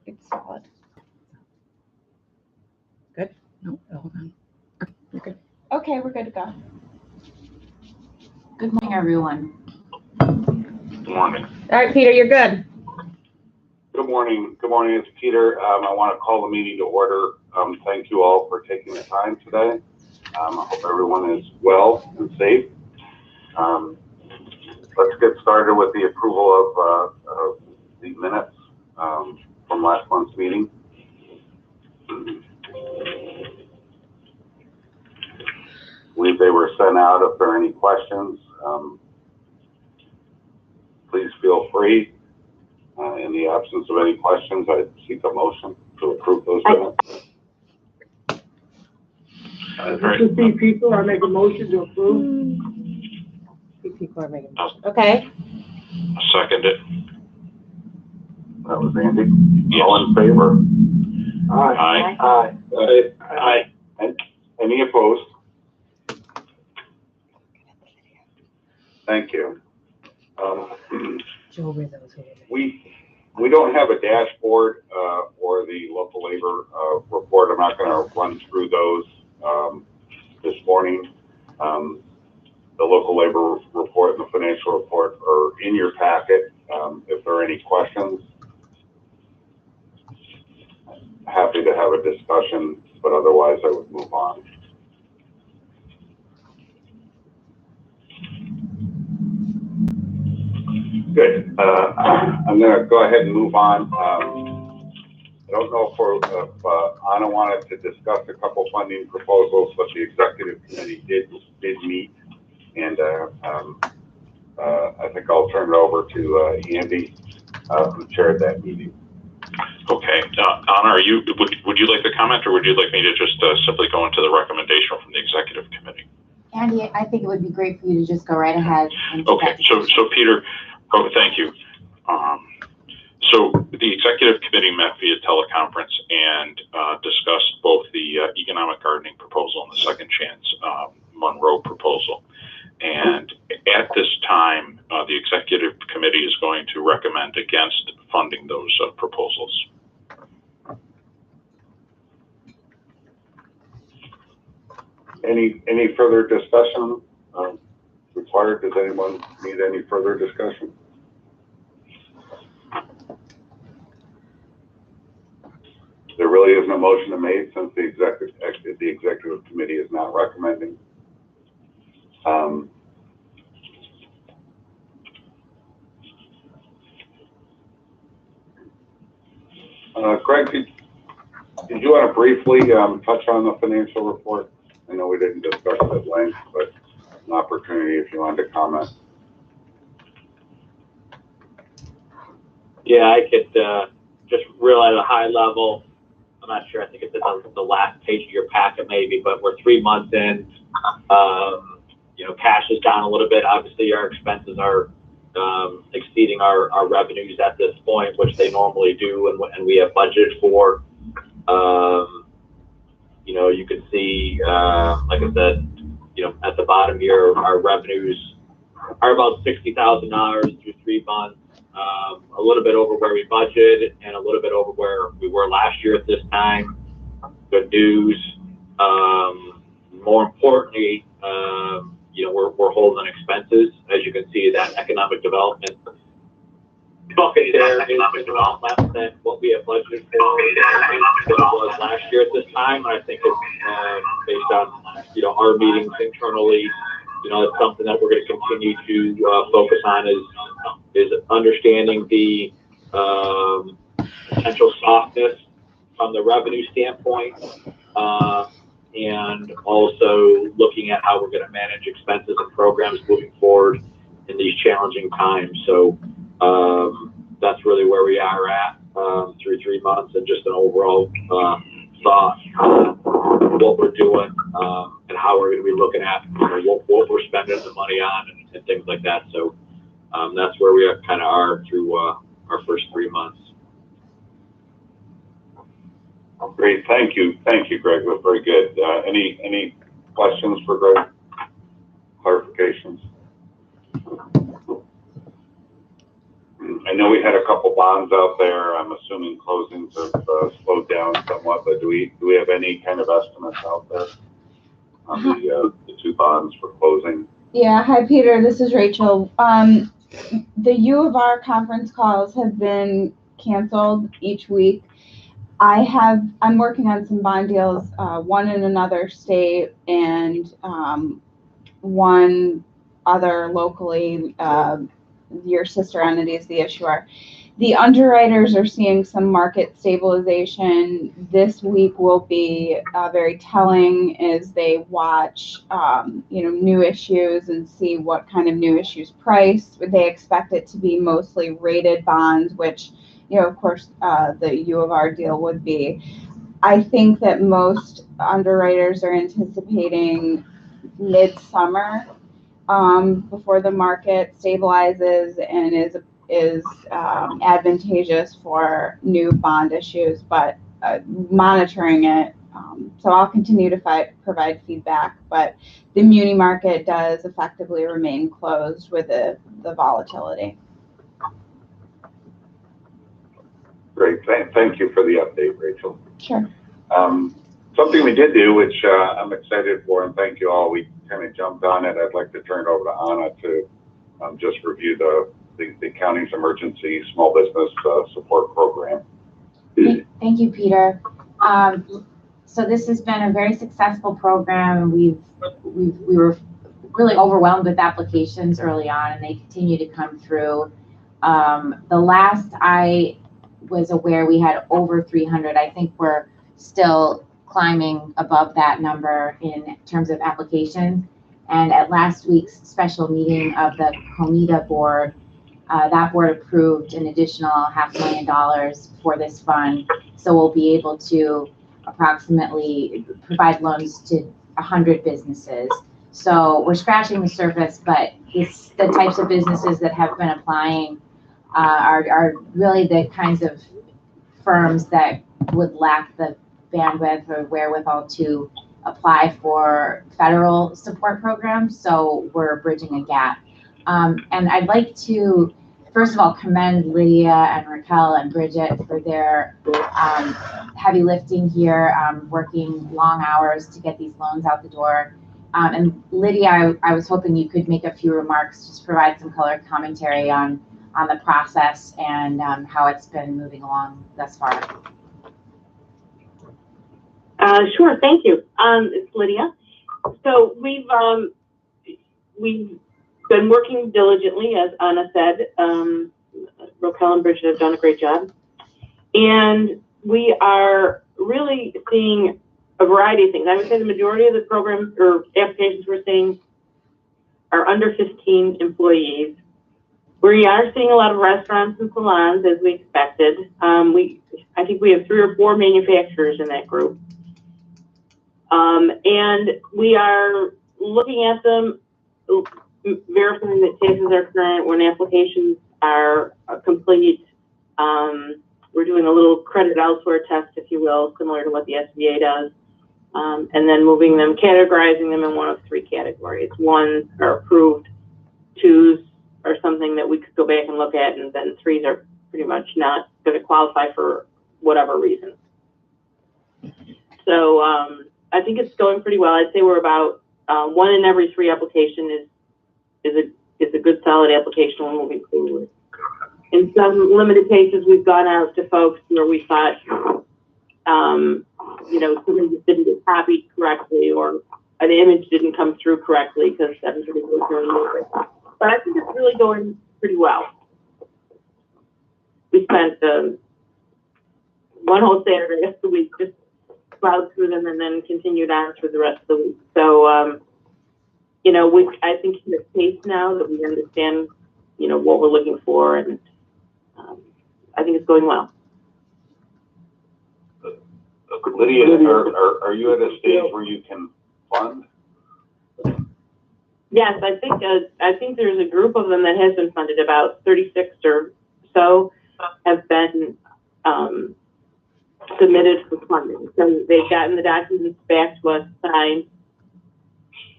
It's solid. Good? No, hold on. You're good. Okay, we're good to go. Good morning, everyone. Good morning. All right, Peter, you're good. Good morning. Good morning. It's Peter. I want to call the meeting to order. Thank you all for taking the time today. I hope everyone is well and safe. Let's get started with the approval of the minutes from last month's meeting. I believe they were sent out. If there are any questions, please feel free. In the absence of any questions, I seek a motion to approve those minutes. This is B people. I make a motion to approve. B people are making a motion. Okay. Second it. That was Andy. Yes. All in favor? Aye. Aye. Aye. Aye. And any opposed? Thank you. We don't have a dashboard or the local labor report. I'm not going to run through those this morning. The local labor report and the financial report are in your packet. If there are any questions, happy to have a discussion, but otherwise I would move on. Good. I'm going to go ahead and move on. I don't know if Anna wanted to discuss a couple funding proposals, but the executive committee did meet, and I think I'll turn it over to Andy, who chaired that meeting. Okay, Anna, would you like to comment, or would you like me to just simply go into the recommendation from the executive committee? Andy, I think it would be great for you to just go right ahead. Okay, so Peter, thank you. So the executive committee met via teleconference and discussed both the economic gardening proposal and the second chance Monroe proposal. And at this time, the executive committee is going to recommend against funding those proposals. Any further discussion required? Does anyone need any further discussion? There really isn't a motion made since the executive committee is not recommending. Greg, did you want to briefly touch on the financial report? I know we didn't discuss it at length, but an opportunity if you wanted to comment. Yeah, I could just real at a high level. I'm not sure. I think it's on the last page of your packet, maybe. But we're 3 months in. You know, cash is down a little bit. Obviously, our expenses are exceeding our revenues at this point, which they normally do, and we have budgeted for. You know, you can see, like I said, you know, at the bottom here, our revenues are about $60,000 through 3 months. A little bit over where we budgeted and a little bit over where we were last year at this time. Good news. More importantly, you know, we're holding expenses. As you can see, that economic development bucket there is about less than what we have budgeted for what it was last year at this time. And I think it's based on, you know, our meetings internally. You know, it's something that we're going to continue to focus on is understanding the potential softness from the revenue standpoint, and also looking at how we're going to manage expenses and programs moving forward in these challenging times. So that's really where we are at through 3 months, and just an overall thought on what we're doing and how we're going to be looking at, you know, what we're spending the money on and things like that. So that's where we kind of are through our first 3 months. Great, thank you, Greg. That's very good. Any questions for Greg? Clarifications? I know we had a couple bonds out there. I'm assuming closings have slowed down somewhat, but do we have any kind of estimates out there on the two bonds for closing? Yeah, hi Peter, this is Rachel. The U of R conference calls have been canceled each week. I'm working on some bond deals, one in another state and one other locally. Your sister entity is the issuer. The underwriters are seeing some market stabilization. This week will be very telling as they watch, new issues and see what kind of new issues price. They expect it to be mostly rated bonds, which, of course, the U of R deal would be. I think that most underwriters are anticipating midsummer before the market stabilizes and is advantageous for new bond issues, but monitoring it. So I'll continue to provide feedback, but the muni market does effectively remain closed with the volatility. Great, thank you for the update, Rachel. Sure. Something we did do, which I'm excited for, and thank you all, we kind of jumped on it. I'd like to turn it over to Anna to just review the county's emergency small business support program. Thank you, Peter. So this has been a very successful program. We were really overwhelmed with applications early on, and they continue to come through. The last I was aware, we had over 300. I think we're still climbing above that number in terms of applications. And at last week's special meeting of the COMIDA board, that board approved an additional $500,000 for this fund. So we'll be able to approximately provide loans to 100 businesses. So we're scratching the surface, but the types of businesses that have been applying are really the kinds of firms that would lack the bandwidth or wherewithal to apply for federal support programs. So we're bridging a gap. And I'd like to, first of all, commend Lydia and Raquel and Bridget for their heavy lifting here, working long hours to get these loans out the door. And Lydia, I was hoping you could make a few remarks, just provide some color commentary on the process and how it's been moving along thus far. Sure, thank you. It's Lydia. So we've been working diligently, as Anna said. Raquel and Bridget have done a great job. And we are really seeing a variety of things. I would say the majority of the programs or applications we're seeing are under 15 employees. We are seeing a lot of restaurants and salons, as we expected. I think we have 3 or 4 manufacturers in that group. And we are looking at them, verifying that taxes are current when applications are complete. We're doing a little credit elsewhere test, if you will, similar to what the SBA does. And then moving them, categorizing them in one of 3 categories. 1s are approved, 2s are something that we could go back and look at, and then 3s are pretty much not going to qualify for whatever reason. So I think it's going pretty well. I'd say we're about 1 in every 3 application is a good solid application when moving forward. In some limited cases, we've gone out to folks where we thought, something just didn't get copied correctly, or an image didn't come through correctly because everybody was doing it. But I think it's really going pretty well. We spent one whole Saturday of the week just plowed through them and then continued on through the rest of the week. So, I think in the pace now that we understand, what we're looking for, and I think it's going well. Lydia, are you at a stage where you can fund? Yes, I think there's a group of them that has been funded. About 36 or so have been submitted for funding. So they've gotten the documents back to us signed,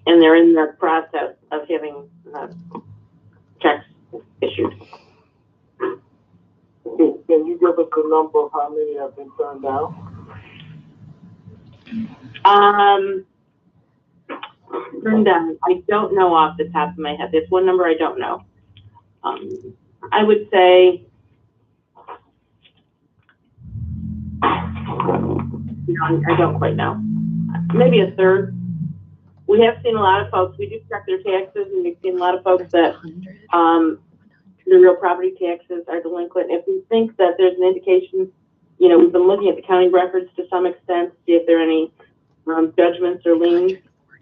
and they're in the process of having checks issued. can you give us a number of how many have been turned down? Turned down. I don't know off the top of my head. There's one number I don't know. I would say, I don't quite know. Maybe a third. We have seen a lot of folks. We do check their taxes, and we've seen a lot of folks that the real property taxes are delinquent. If we think that there's an indication, we've been looking at the county records to some extent, see if there are any judgments or liens.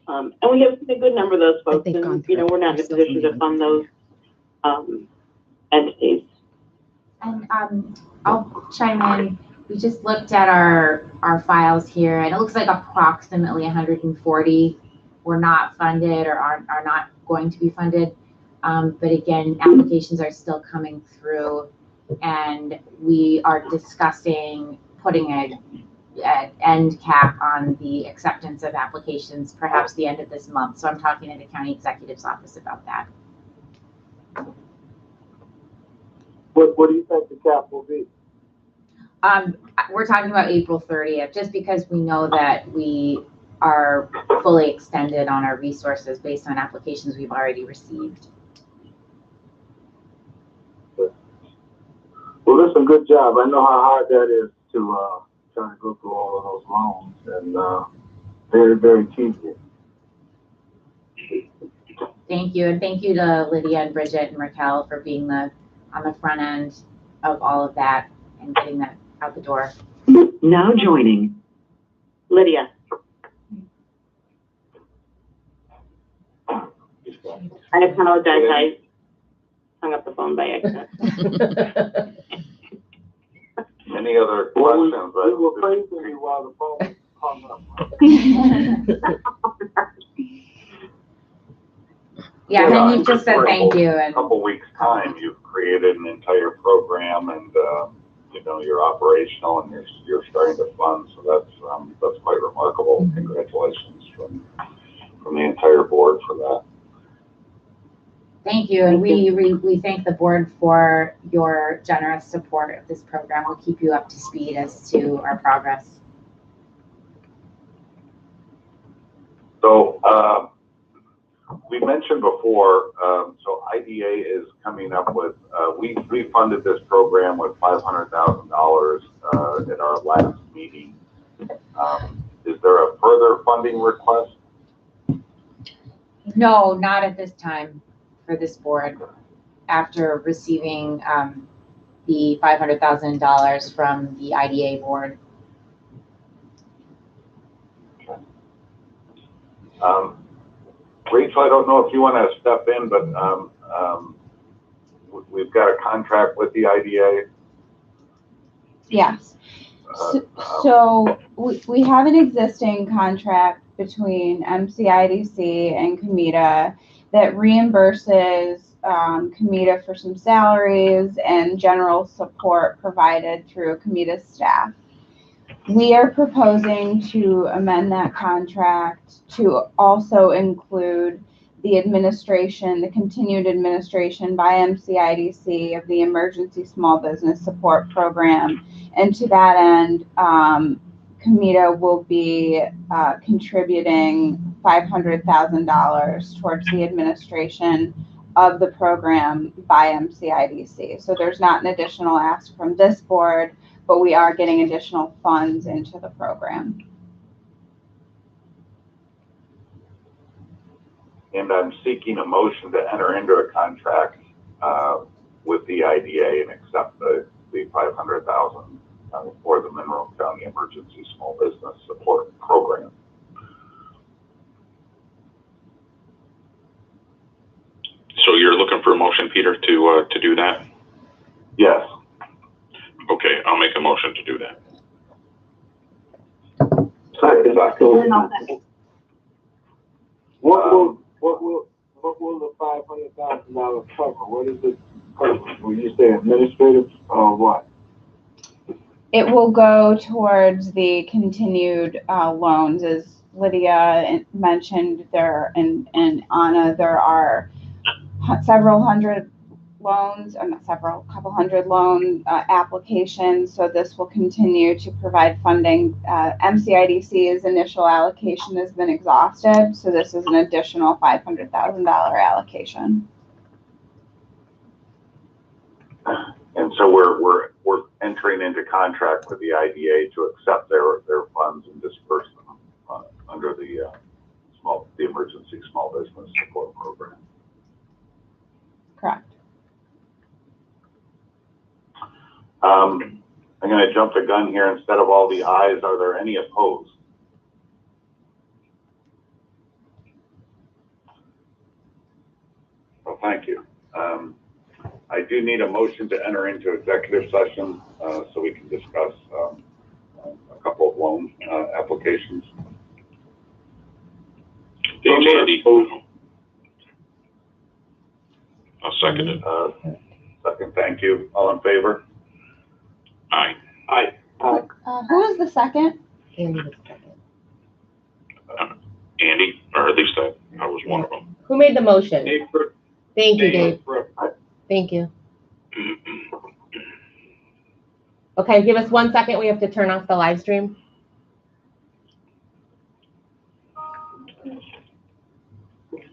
And we have a good number of those folks, and we're not in a position to fund those entities. And I'll chime in. We just looked at our files here, and it looks like approximately 140 were not funded or are not going to be funded. But again, applications are still coming through, and we are discussing putting an end cap on the acceptance of applications, perhaps the end of this month. So I'm talking to the county executive's office about that. What do you think the cap will be? We're talking about April 30th, just because we know that we are fully extended on our resources based on applications we've already received. Well, listen, good job. I know how hard that is to try to go through all of those loans, and very, very tedious. Thank you, and thank you to Lydia and Bridget and Raquel for being on the front end of all of that and getting that out the door. Now joining Lydia. I apologize. I hung up the phone by accident. Any other questions? We were praising you while the phone hung up. Yeah, and then you just said thank you. In a couple weeks' time, you've created an entire program, and you're operational, and you're starting to fund. So that's quite remarkable. Congratulations from the entire board for that. Thank you, and we thank the board for your generous support of this program. We'll keep you up to speed as to our progress. So we mentioned before, so IDA is coming up with, we funded this program with $500,000 at our last meeting. Is there a further funding request? No, not at this time for this board, after receiving the $500,000 from the IDA board. Okay. Rachel, I don't know if you want to step in, but we've got a contract with the IDA. Yes. So we have an existing contract between MCIDC and COMITA that reimburses COMITA for some salaries and general support provided through COMITA's staff. We are proposing to amend that contract to also include the administration, the continued administration by MCIDC of the Emergency Small Business Support Program. And to that end, COMITA will be contributing $500,000 towards the administration of the program by MCIDC. So there's not an additional ask from this board, but we are getting additional funds into the program. And I'm seeking a motion to enter into a contract with the IDA and accept the $500,000 for the Monroe County Emergency Small Business Support Program. So you're looking for a motion, Peter, to do that? Yes. Okay, I'll make a motion to do that. What will the $500,000 cover? What is it cover? Will you say administrative or what? It will go towards the continued loans, as Lydia mentioned there, and Anna, there are several hundred loans, or not several, couple hundred loan applications. So this will continue to provide funding. MCIDC's initial allocation has been exhausted, so this is an additional $500,000 allocation. And so we're entering into contract with the IDA to accept their funds and disperse them under the emergency small business support program. Correct. I'm going to jump the gun here. Instead of all the ayes, are there any opposed? Well, thank you. I do need a motion to enter into executive session so we can discuss a couple of loan applications. Thanks, Andy. I'll second it. Second, thank you. All in favor? Aye. Aye. Who was the second? Andy was second. Andy, or at least I was one of them. Who made the motion? Dave, Thank you, Dave. Dave. Thank you. Okay, give us 1 second. We have to turn off the live stream.